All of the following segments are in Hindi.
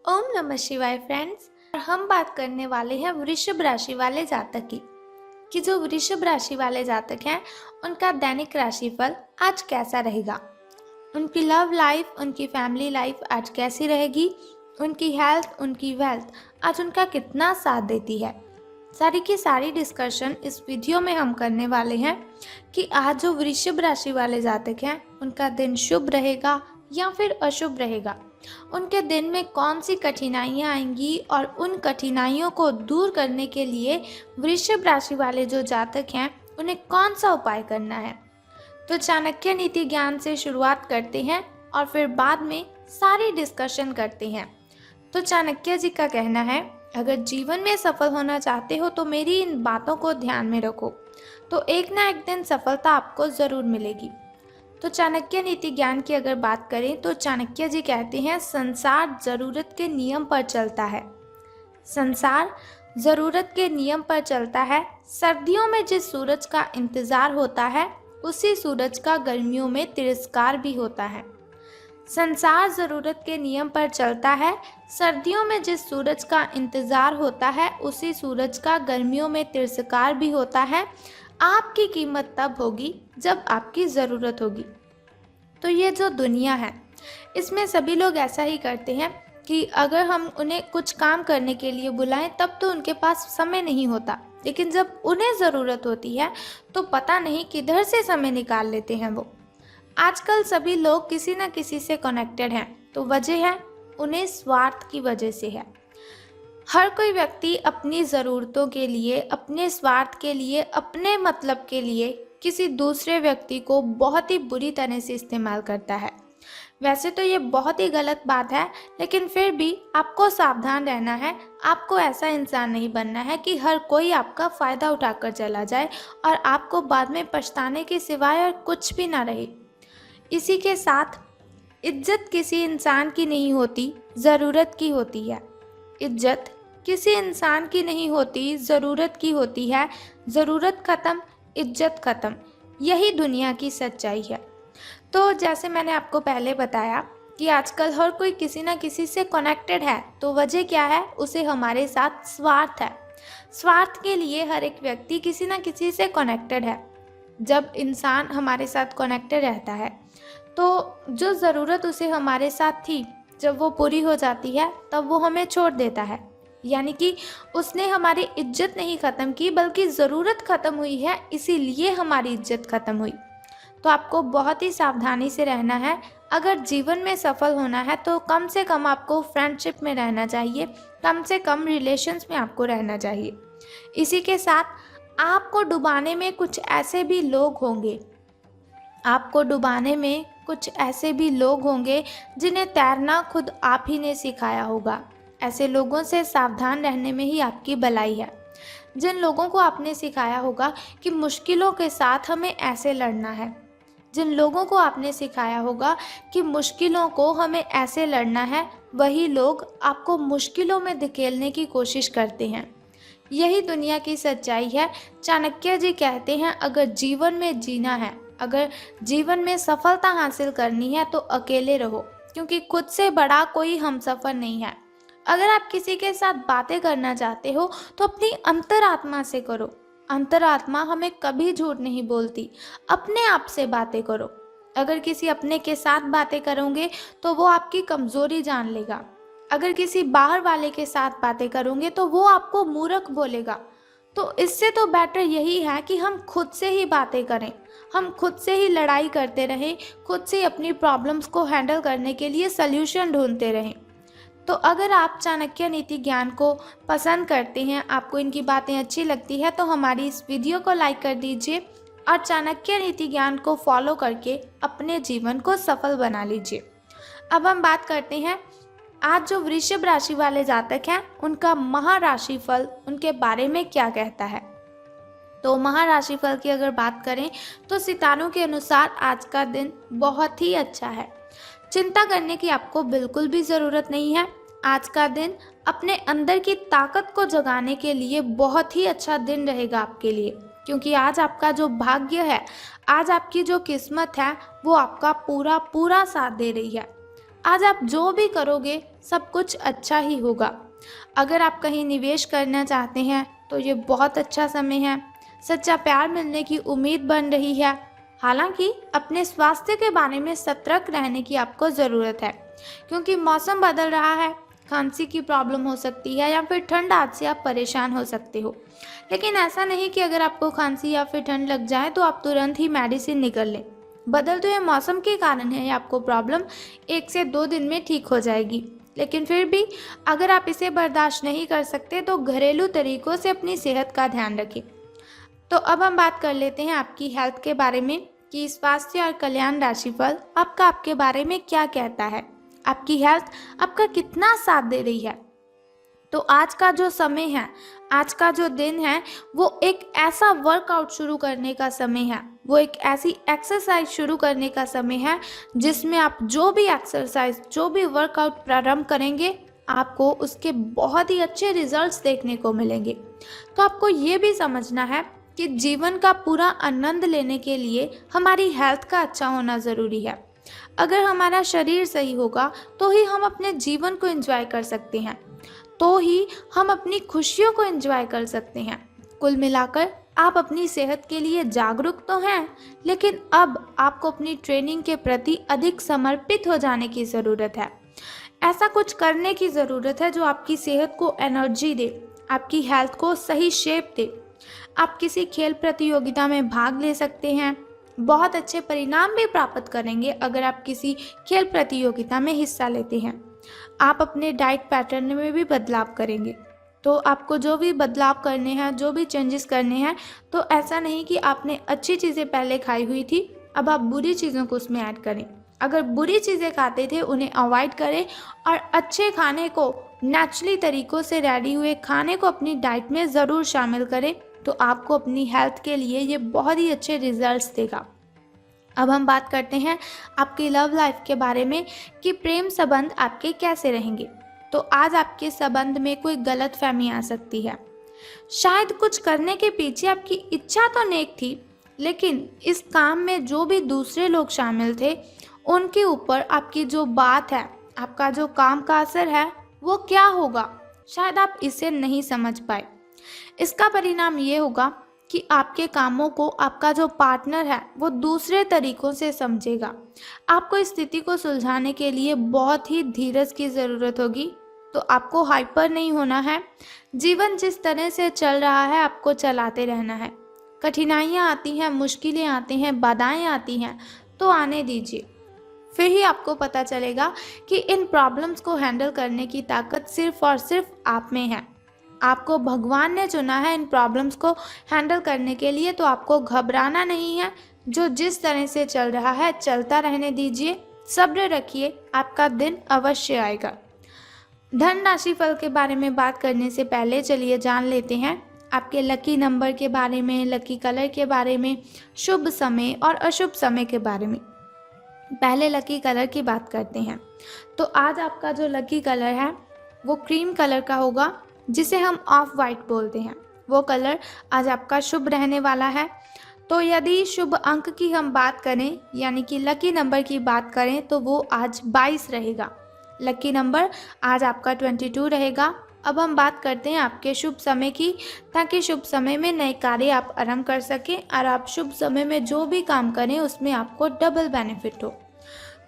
ओम नमः शिवाय फ्रेंड्स। हम बात करने वाले हैं वृषभ राशि वाले जातक की कि जो वृषभ राशि वाले जातक हैं उनका दैनिक राशिफल आज कैसा रहेगा। उनकी लव लाइफ, उनकी फैमिली लाइफ आज कैसी रहेगी, उनकी हेल्थ, उनकी वेल्थ आज उनका कितना साथ देती है। सारी की सारी डिस्कशन इस वीडियो में हम करने वाले हैं कि आज जो वृषभ राशि वाले जातक हैं उनका दिन शुभ रहेगा या फिर अशुभ रहेगा। उनके दिन में कौन सी कठिनाइयाँ आएंगी और उन कठिनाइयों को दूर करने के लिए वृषभ राशि वाले जो जातक हैं उन्हें कौन सा उपाय करना है। तो चाणक्य नीति ज्ञान से शुरुआत करते हैं और फिर बाद में सारी डिस्कशन करते हैं। तो चाणक्य जी का कहना है, अगर जीवन में सफल होना चाहते हो तो मेरी इन बातों को ध्यान में रखो, तो एक ना एक दिन सफलता आपको ज़रूर मिलेगी। तो चाणक्य नीति ज्ञान की अगर बात करें तो चाणक्य जी कहते हैं, संसार ज़रूरत के नियम पर चलता है। संसार ज़रूरत के नियम पर चलता है। सर्दियों में जिस सूरज का इंतज़ार होता है उसी सूरज का गर्मियों में तिरस्कार भी होता है। संसार ज़रूरत के नियम पर चलता है। सर्दियों में जिस सूरज का इंतज़ार होता है उसी सूरज का गर्मियों में तिरस्कार भी होता है। आपकी कीमत तब होगी जब आपकी ज़रूरत होगी। तो ये जो दुनिया है इसमें सभी लोग ऐसा ही करते हैं कि अगर हम उन्हें कुछ काम करने के लिए बुलाएं तब तो उनके पास समय नहीं होता, लेकिन जब उन्हें ज़रूरत होती है तो पता नहीं किधर से समय निकाल लेते हैं वो। आजकल सभी लोग किसी न किसी से कनेक्टेड हैं, तो वजह है उन्हें स्वार्थ की वजह से है। हर कोई व्यक्ति अपनी ज़रूरतों के लिए, अपने स्वार्थ के लिए, अपने मतलब के लिए किसी दूसरे व्यक्ति को बहुत ही बुरी तरह से इस्तेमाल करता है। वैसे तो ये बहुत ही गलत बात है, लेकिन फिर भी आपको सावधान रहना है। आपको ऐसा इंसान नहीं बनना है कि हर कोई आपका फ़ायदा उठाकर चला जाए और आपको बाद में पछताने के सिवाय और कुछ भी ना रहे। इसी के साथ इज्जत किसी इंसान की नहीं होती, ज़रूरत की होती है। इज्जत किसी इंसान की नहीं होती, ज़रूरत की होती है। ज़रूरत ख़त्म, इज्जत ख़त्म, यही दुनिया की सच्चाई है। तो जैसे मैंने आपको पहले बताया कि आजकल हर कोई किसी न किसी से कनेक्टेड है, तो वजह क्या है, उसे हमारे साथ स्वार्थ है। स्वार्थ के लिए हर एक व्यक्ति किसी न किसी से कनेक्टेड है। जब इंसान हमारे साथ कनेक्टेड रहता है तो जो ज़रूरत उसे हमारे साथ थी, जब वो पूरी हो जाती है तब वो हमें छोड़ देता है। यानी कि उसने हमारी इज्जत नहीं ख़त्म की, बल्कि ज़रूरत ख़त्म हुई है, इसीलिए हमारी इज्जत ख़त्म हुई। तो आपको बहुत ही सावधानी से रहना है। अगर जीवन में सफल होना है तो कम से कम आपको फ्रेंडशिप में रहना चाहिए, कम से कम रिलेशंस में आपको रहना चाहिए। इसी के साथ आपको डुबाने में कुछ ऐसे भी लोग होंगे, आपको डुबाने में कुछ ऐसे भी लोग होंगे जिन्हें तैरना खुद आप ही ने सिखाया होगा। ऐसे लोगों से सावधान रहने में ही आपकी भलाई है। जिन लोगों को आपने सिखाया होगा कि मुश्किलों के साथ हमें ऐसे लड़ना है, जिन लोगों को आपने सिखाया होगा कि मुश्किलों को हमें ऐसे लड़ना है, वही लोग आपको मुश्किलों में धकेलने की कोशिश करते हैं। यही दुनिया की सच्चाई है। चाणक्य जी कहते हैं, अगर जीवन में जीना है, अगर जीवन में सफलता हासिल करनी है तो अकेले रहो, क्योंकि खुद से बड़ा कोई हमसफर नहीं है। अगर आप किसी के साथ बातें करना चाहते हो तो अपनी अंतरात्मा से करो। अंतरात्मा हमें कभी झूठ नहीं बोलती। अपने आप से बातें करो। अगर किसी अपने के साथ बातें करोगे तो वो आपकी कमज़ोरी जान लेगा। अगर किसी बाहर वाले के साथ बातें करोगे तो वो आपको मूर्ख बोलेगा। तो इससे तो बेटर यही है कि हम खुद से ही बातें करें, हम खुद से ही लड़ाई करते रहें, खुद से अपनी प्रॉब्लम्स को हैंडल करने के लिए सल्यूशन ढूंढते रहें। तो अगर आप चाणक्य नीति ज्ञान को पसंद करते हैं, आपको इनकी बातें अच्छी लगती है, तो हमारी इस वीडियो को लाइक कर दीजिए और चाणक्य नीति ज्ञान को फॉलो करके अपने जीवन को सफल बना लीजिए। अब हम बात करते हैं आज जो वृषभ राशि वाले जातक हैं उनका महाराशिफल उनके बारे में क्या कहता है। तो महाराशिफल की अगर बात करें तो सितारों के अनुसार आज का दिन बहुत ही अच्छा है। चिंता करने की आपको बिल्कुल भी ज़रूरत नहीं है। आज का दिन अपने अंदर की ताकत को जगाने के लिए बहुत ही अच्छा दिन रहेगा आपके लिए, क्योंकि आज आपका जो भाग्य है, आज आपकी जो किस्मत है, वो आपका पूरा पूरा साथ दे रही है। आज आप जो भी करोगे सब कुछ अच्छा ही होगा। अगर आप कहीं निवेश करना चाहते हैं तो ये बहुत अच्छा समय है। सच्चा प्यार मिलने की उम्मीद बन रही है। हालांकि अपने स्वास्थ्य के बारे में सतर्क रहने की आपको ज़रूरत है, क्योंकि मौसम बदल रहा है। खांसी की प्रॉब्लम हो सकती है या फिर ठंड आदि से आप परेशान हो सकते हो। लेकिन ऐसा नहीं कि अगर आपको खांसी या फिर ठंड लग जाए तो आप तुरंत ही मेडिसिन निकल लें। बदलते हुए मौसम के कारण है आपको प्रॉब्लम 1 से 2 दिन में ठीक हो जाएगी। लेकिन फिर भी अगर आप इसे बर्दाश्त नहीं कर सकते तो घरेलू तरीकों से अपनी सेहत का ध्यान रखें। तो अब हम बात कर लेते हैं आपकी हेल्थ के बारे में कि स्वास्थ्य और कल्याण राशिफल आपका आपके बारे में क्या कहता है। आपकी हेल्थ आपका कितना साथ दे रही है। तो आज का जो समय है, आज का जो दिन है, वो एक ऐसा वर्कआउट शुरू करने का समय है, वो एक ऐसी एक्सरसाइज शुरू करने का समय है जिसमें आप जो भी एक्सरसाइज, जो भी वर्कआउट प्रारंभ करेंगे आपको उसके बहुत ही अच्छे रिजल्ट्स देखने को मिलेंगे। तो आपको ये भी समझना है कि जीवन का पूरा आनंद लेने के लिए हमारी हेल्थ का अच्छा होना ज़रूरी है। अगर हमारा शरीर सही होगा तो ही हम अपने जीवन को एंजॉय कर सकते हैं, तो ही हम अपनी खुशियों को एंजॉय कर सकते हैं। कुल मिलाकर आप अपनी सेहत के लिए जागरूक तो हैं, लेकिन अब आपको अपनी ट्रेनिंग के प्रति अधिक समर्पित हो जाने की ज़रूरत है। ऐसा कुछ करने की ज़रूरत है जो आपकी सेहत को एनर्जी दे, आपकी हेल्थ को सही शेप दे। आप किसी खेल प्रतियोगिता में भाग ले सकते हैं, बहुत अच्छे परिणाम भी प्राप्त करेंगे अगर आप किसी खेल प्रतियोगिता में हिस्सा लेते हैं। आप अपने डाइट पैटर्न में भी बदलाव करेंगे। तो आपको जो भी बदलाव करने हैं, जो भी चेंजेस करने हैं, तो ऐसा नहीं कि आपने अच्छी चीज़ें पहले खाई हुई थी अब आप बुरी चीज़ों को उसमें ऐड करें। अगर बुरी चीज़ें खाते थे उन्हें अवॉइड करें और अच्छे खाने को, नेचुरली तरीक़ों से रेडी हुए खाने को अपनी डाइट में ज़रूर शामिल करें। तो आपको अपनी हेल्थ के लिए ये बहुत ही अच्छे रिजल्ट्स देगा। अब हम बात करते हैं आपकी लव लाइफ के बारे में कि प्रेम संबंध आपके कैसे रहेंगे। तो आज आपके संबंध में कोई गलतफहमी आ सकती है। शायद कुछ करने के पीछे आपकी इच्छा तो नेक थी, लेकिन इस काम में जो भी दूसरे लोग शामिल थे उनके ऊपर आपकी जो बात है, आपका जो काम का असर है वो क्या होगा, शायद आप इसे नहीं समझ पाए। इसका परिणाम ये होगा कि आपके कामों को आपका जो पार्टनर है वो दूसरे तरीकों से समझेगा। आपको इस स्थिति को सुलझाने के लिए बहुत ही धीरज की ज़रूरत होगी। तो आपको हाइपर नहीं होना है। जीवन जिस तरह से चल रहा है आपको चलाते रहना है। कठिनाइयाँ आती हैं, मुश्किलें आती हैं, बाधाएं आती हैं, तो आने दीजिए। फिर ही आपको पता चलेगा कि इन प्रॉब्लम्स को हैंडल करने की ताकत सिर्फ और सिर्फ आप में है। आपको भगवान ने चुना है इन प्रॉब्लम्स को हैंडल करने के लिए, तो आपको घबराना नहीं है। जो जिस तरह से चल रहा है चलता रहने दीजिए, सब्र रखिए, आपका दिन अवश्य आएगा। धन राशि फल के बारे में बात करने से पहले चलिए जान लेते हैं आपके लकी नंबर के बारे में, लकी कलर के बारे में, शुभ समय और अशुभ समय के बारे में। पहले लकी कलर की बात करते हैं। तो आज आपका जो लकी कलर है वो क्रीम कलर का होगा, जिसे हम ऑफ वाइट बोलते हैं। वो कलर आज आपका शुभ रहने वाला है। तो यदि शुभ अंक की हम बात करें, यानी कि लकी नंबर की बात करें, तो वो आज 22 रहेगा। लकी नंबर आज आपका 22 रहेगा। अब हम बात करते हैं आपके शुभ समय की, ताकि शुभ समय में नए कार्य आप आरंभ कर सकें और आप शुभ समय में जो भी काम करें उसमें आपको डबल बेनिफिट हो।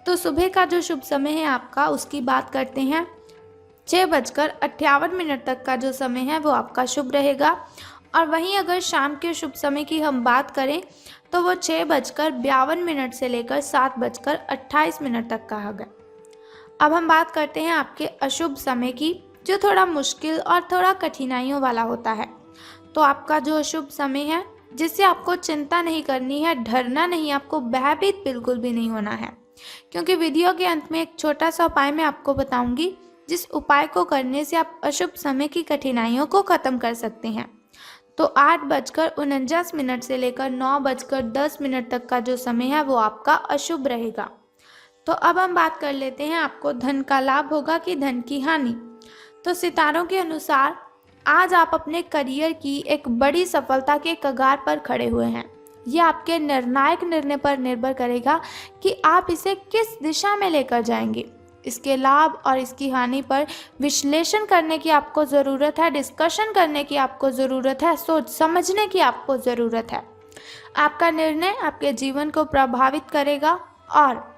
तो सुबह का जो शुभ समय है आपका, उसकी बात करते हैं। 6:58 तक का जो समय है वो आपका शुभ रहेगा। और वहीं अगर शाम के शुभ समय की हम बात करें तो वो 6:52 से लेकर 7:28 तक का होगा। अब हम बात करते हैं आपके अशुभ समय की, जो थोड़ा मुश्किल और थोड़ा कठिनाइयों वाला होता है। तो आपका जो अशुभ समय है, जिससे आपको चिंता नहीं करनी है, डरना नहीं, आपको भयभीत बिल्कुल भी नहीं होना है, क्योंकि वीडियो के अंत में एक छोटा सा उपाय मैं आपको बताऊंगी, जिस उपाय को करने से आप अशुभ समय की कठिनाइयों को खत्म कर सकते हैं। तो 8:49 से लेकर 9:10 तक का जो समय है वो आपका अशुभ रहेगा। तो अब हम बात कर लेते हैं आपको धन का लाभ होगा कि धन की हानि। तो सितारों के अनुसार आज आप अपने करियर की एक बड़ी सफलता के कगार पर खड़े हुए हैं। यह आपके निर्णायक निर्णय पर निर्भर करेगा कि आप इसे किस दिशा में लेकर जाएंगे। इसके लाभ और इसकी हानि पर विश्लेषण करने की आपको ज़रूरत है, डिस्कशन करने की आपको ज़रूरत है, सोच समझने की आपको ज़रूरत है। आपका निर्णय आपके जीवन को प्रभावित करेगा और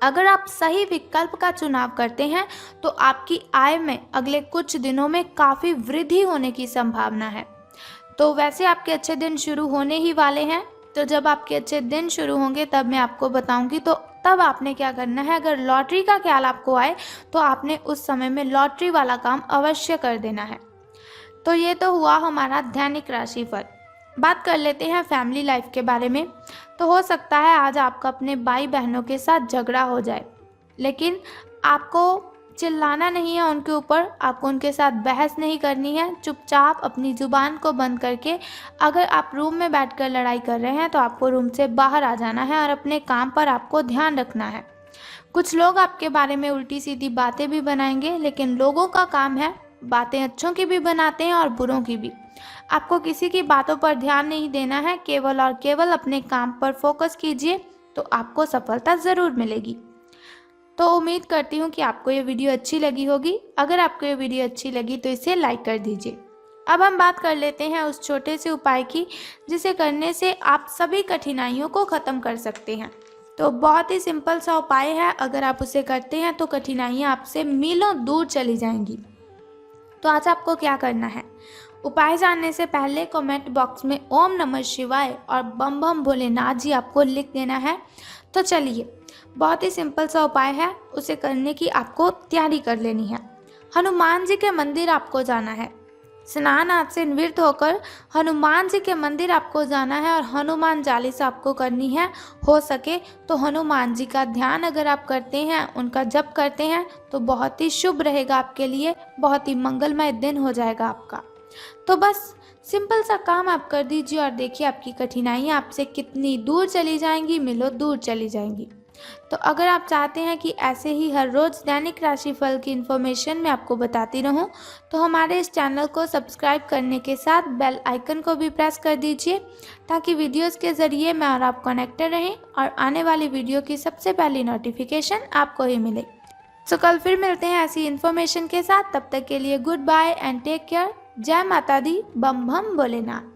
अगर आप सही विकल्प का चुनाव करते हैं तो आपकी आय में अगले कुछ दिनों में काफ़ी वृद्धि होने की संभावना है। तो वैसे आपके अच्छे दिन शुरू होने ही वाले हैं, तो जब आपके अच्छे दिन शुरू होंगे तब मैं आपको बताऊंगी। तो तब आपने क्या करना है, अगर लॉटरी का ख्याल आपको आए तो आपने उस समय में लॉटरी वाला काम अवश्य कर देना है। तो ये तो हुआ हमारा दैनिक राशिफल। बात कर लेते हैं फैमिली लाइफ के बारे में। तो हो सकता है आज आपका अपने भाई बहनों के साथ झगड़ा हो जाए, लेकिन आपको चिल्लाना नहीं है उनके ऊपर, आपको उनके साथ बहस नहीं करनी है। चुपचाप अपनी ज़ुबान को बंद करके अगर आप रूम में बैठकर लड़ाई कर रहे हैं तो आपको रूम से बाहर आ जाना है और अपने काम पर आपको ध्यान रखना है। कुछ लोग आपके बारे में उल्टी सीधी बातें भी बनाएंगे, लेकिन लोगों का काम है, बातें अच्छों की भी बनाते हैं और बुरों की भी। आपको किसी की बातों पर ध्यान नहीं देना है, केवल और केवल अपने काम पर फोकस कीजिए, तो आपको सफलता ज़रूर मिलेगी। तो उम्मीद करती हूँ कि आपको ये वीडियो अच्छी लगी होगी। अगर आपको ये वीडियो अच्छी लगी तो इसे लाइक कर दीजिए। अब हम बात कर लेते हैं उस छोटे से उपाय की जिसे करने से आप सभी कठिनाइयों को ख़त्म कर सकते हैं। तो बहुत ही सिंपल सा उपाय है, अगर आप उसे करते हैं तो कठिनाइयाँ आपसे मीलों दूर चली जाएंगी। तो आज आपको क्या करना है, उपाय जानने से पहले कमेंट बॉक्स में ओम नमः शिवाय और बम बम भोलेनाथ जी आपको लिख देना है। तो चलिए, बहुत ही सिंपल सा उपाय है, उसे करने की आपको तैयारी कर लेनी है। हनुमान जी के मंदिर आपको जाना है। स्नान आदि से निवृत्त होकर हनुमान जी के मंदिर आपको जाना है और हनुमान चालीसा आपको करनी है। हो सके तो हनुमान जी का ध्यान अगर आप करते हैं, उनका जप करते हैं तो बहुत ही शुभ रहेगा आपके लिए, बहुत ही मंगलमय दिन हो जाएगा आपका। तो बस सिंपल सा काम आप कर दीजिए और देखिए आपकी कठिनाइयाँ आपसे कितनी दूर चली जाएंगी, मीलों दूर चली जाएंगी। तो अगर आप चाहते हैं कि ऐसे ही हर रोज़ दैनिक राशिफल की इन्फॉर्मेशन मैं आपको बताती रहूं, तो हमारे इस चैनल को सब्सक्राइब करने के साथ बेल आइकन को भी प्रेस कर दीजिए, ताकि वीडियोस के ज़रिए मैं और आप कनेक्टेड रहें और आने वाली वीडियो की सबसे पहली नोटिफिकेशन आपको ही मिले। तो कल फिर मिलते हैं ऐसी इन्फॉर्मेशन के साथ। तब तक के लिए good bye and take care. जय माता दी, बम बम भोलेनाथ।